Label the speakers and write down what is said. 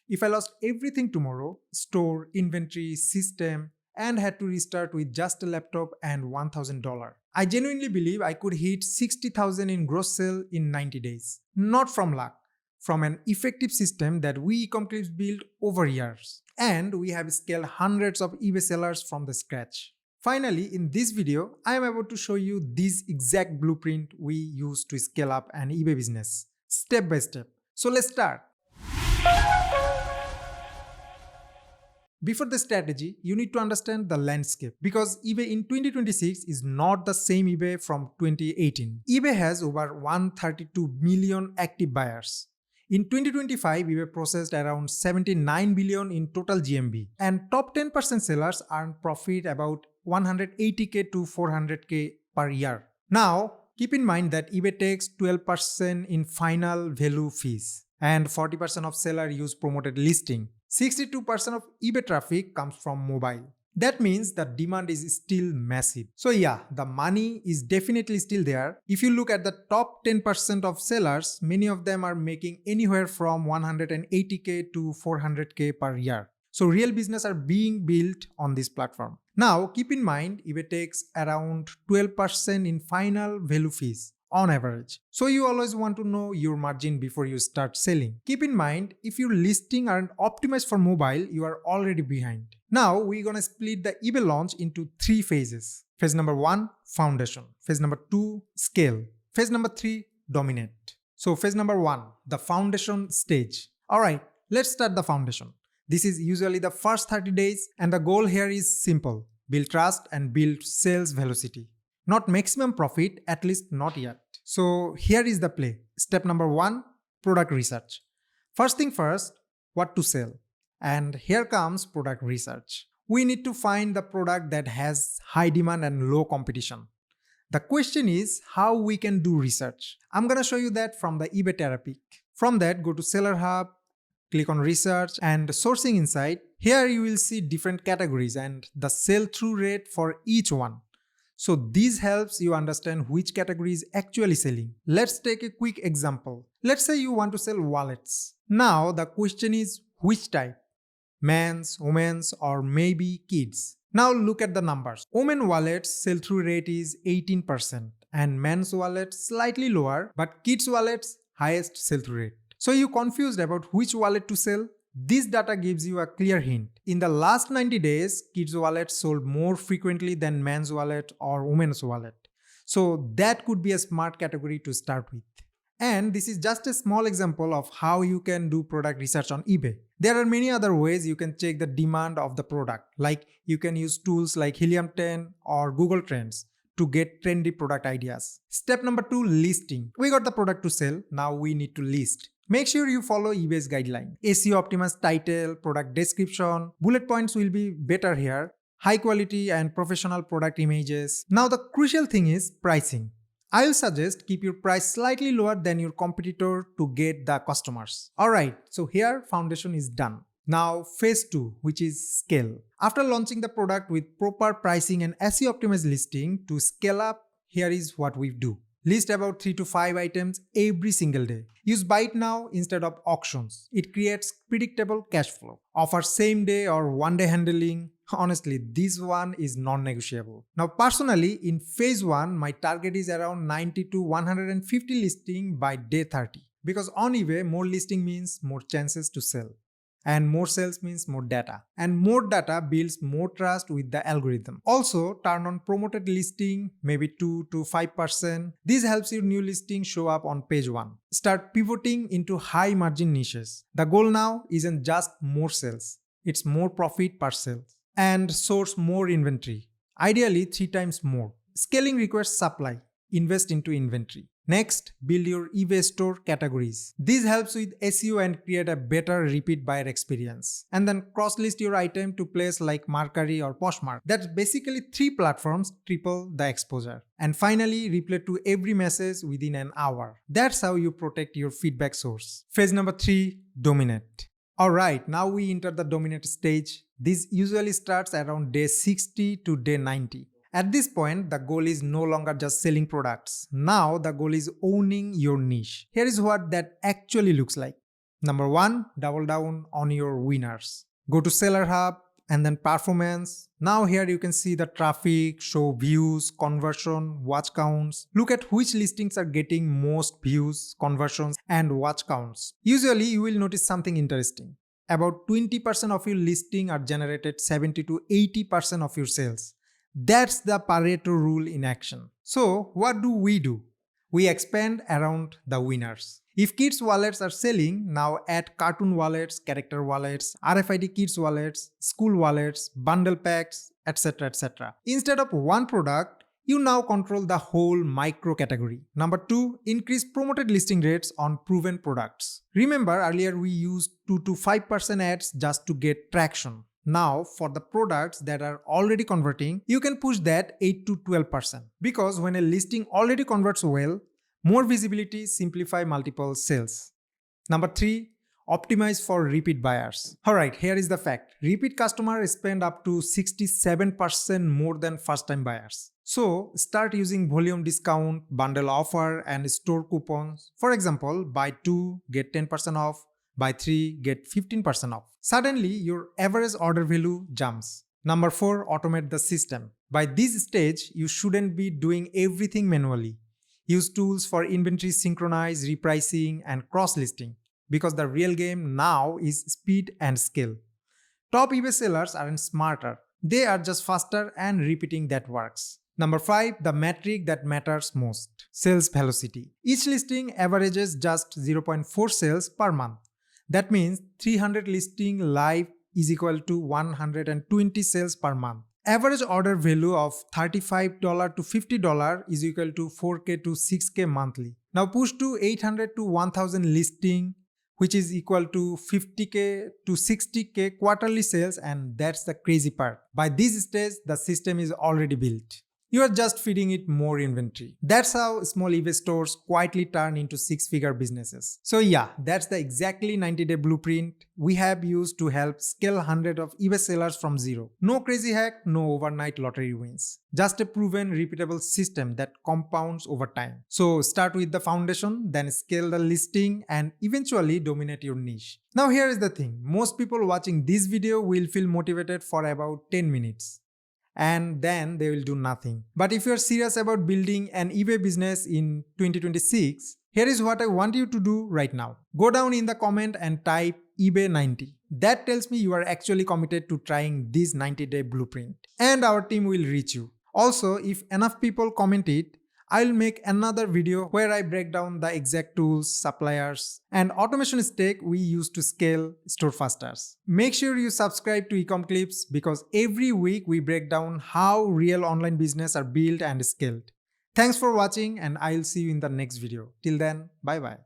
Speaker 1: If I lost everything tomorrow, store, inventory, system, and had to restart with just a laptop and $1,000, I genuinely believe I could hit 60,000 in gross sale in 90 days. Not from luck, from an effective system that we e-com built over years. And we have scaled hundreds of eBay sellers from the scratch. Finally, in this video, I am about to show you this exact blueprint we use to scale up an eBay business, step by step. So let's start. Before the strategy, you need to understand the landscape because eBay in 2026 is not the same eBay from 2018. eBay has over 132 million active buyers. In 2025, eBay processed around 79 billion in total GMV, and top 10% sellers earn profit about 180k to 400k per year. Now, keep in mind that eBay takes 12% in final value fees, and 40% of sellers use promoted listing. 62% of eBay traffic comes from mobile. That means the demand is still massive. So yeah, the money is definitely still there. If you look at the top 10% of sellers, many of them are making anywhere from 180k to 400k per year. So real business are being built on this platform. Now keep in mind eBay takes around 12% in final value fees on average. So you always want to know your margin before you start selling. Keep in mind, if your listing aren't optimized for mobile, you are already behind. Now we're gonna split the eBay launch into 3 phases. Phase number 1, foundation. Phase number 2, scale. Phase number 3, dominate. So phase number 1, the foundation stage. Alright, let's start the foundation. This is usually the first 30 days and the goal here is simple. Build trust and build sales velocity. Not maximum profit, at least not yet. So here is the play. Step number 1, product research. First thing first, what to sell. And here comes product research. We need to find the product that has high demand and low competition. The question is how we can do research. I'm gonna show you that from the eBay Therapy. From that, go to Seller Hub, click on research and sourcing insight. Here you will see different categories and the sell-through rate for each one. So this helps you understand which category is actually selling. Let's take a quick example. Let's say you want to sell wallets. Now the question is which type? Men's, women's, or maybe kids. Now look at the numbers. Women wallets sell-through rate is 18% and men's wallets slightly lower, but kids wallets highest sell-through rate. So you confused about which wallet to sell? This data gives you a clear hint. In the last 90 days, kids' wallets sold more frequently than men's wallet or women's wallet. So that could be a smart category to start with. And this is just a small example of how you can do product research on eBay. There are many other ways you can check the demand of the product. Like you can use tools like Helium 10 or Google Trends to get trendy product ideas. Step number 2, listing. We got the product to sell. Now we need to list. Make sure you follow eBay's guideline. SEO optimized title, product description, bullet points will be better here, high quality and professional product images. Now the crucial thing is pricing. I will suggest keep your price slightly lower than your competitor to get the customers. Alright, so here foundation is done. Now phase 2, which is scale. After launching the product with proper pricing and SEO optimized listing to scale up, here is what we do. List about 3 to 5 items every single day. Use buy it now instead of auctions. It creates predictable cash flow. Offer same day or one day handling. Honestly, this one is non-negotiable. Now personally, in phase 1, my target is around 90 to 150 listing by day 30. Because on eBay, more listing means more chances to sell. And more sales means more data. And more data builds more trust with the algorithm. Also, turn on promoted listing, maybe 2 to 5%. This helps your new listing show up on page 1. Start pivoting into high margin niches. The goal now isn't just more sales. It's more profit per sale. And source more inventory. Ideally 3 times more. Scaling requires supply. Invest into inventory. Next, build your eBay store categories. This helps with SEO and create a better repeat buyer experience. And then cross-list your item to places like Mercari or Poshmark. That's basically 3 platforms, triple the exposure. And finally, reply to every message within an hour. That's how you protect your feedback source. Phase number 3, dominate. Alright, now we enter the dominate stage. This usually starts around day 60 to day 90. At this point, the goal is no longer just selling products. Now the goal is owning your niche. Here is what that actually looks like. Number 1, double down on your winners. Go to Seller Hub and then Performance. Now here you can see the traffic, show views, conversion, watch counts. Look at which listings are getting most views, conversions and watch counts. Usually you will notice something interesting. About 20% of your listing are generated 70 to 80% of your sales. That's the Pareto rule in action. So what do? We expand around the winners. If kids wallets are selling, now add cartoon wallets, character wallets, RFID kids wallets, school wallets, bundle packs, etc. etc. Instead of one product, you now control the whole micro category. Number 2, increase promoted listing rates on proven products. Remember earlier we used 2 to 5% ads just to get traction. Now, for the products that are already converting, you can push that 8 to 12%. Because when a listing already converts well, more visibility simplify multiple sales. Number 3, optimize for repeat buyers. Alright, here is the fact. Repeat customers spend up to 67% more than first-time buyers. So, start using volume discount, bundle offer, and store coupons. For example, buy 2, get 10% off. Buy 3, get 15% off. Suddenly, your average order value jumps. Number 4, automate the system. By this stage, you shouldn't be doing everything manually. Use tools for inventory synchronize, repricing, and cross-listing. Because the real game now is speed and scale. Top eBay sellers aren't smarter. They are just faster and repeating that works. Number 5, the metric that matters most. Sales velocity. Each listing averages just 0.4 sales per month. That means 300 listing live is equal to 120 sales per month. Average order value of $35 to $50 is equal to 4K to 6K monthly. Now push to 800 to 1000 listing, which is equal to 50K to 60K quarterly sales, and that's the crazy part. By this stage, the system is already built. You are just feeding it more inventory. That's how small eBay stores quietly turn into 6-figure businesses. So yeah, that's the exactly 90-day blueprint we have used to help scale hundreds of eBay sellers from zero. No crazy hack, no overnight lottery wins. Just a proven, repeatable system that compounds over time. So start with the foundation, then scale the listing and eventually dominate your niche. Now here is the thing, most people watching this video will feel motivated for about 10 minutes. And then they will do nothing. But if you are serious about building an eBay business in 2026, here is what I want you to do right now. Go down in the comment and type eBay 90. That tells me you are actually committed to trying this 90-day blueprint. And our team will reach you. Also, if enough people comment it, I'll make another video where I break down the exact tools, suppliers, and automation stack we use to scale store faster. Make sure you subscribe to Ecom Clips because every week we break down how real online business are built and scaled. Thanks for watching and I'll see you in the next video. Till then, bye bye.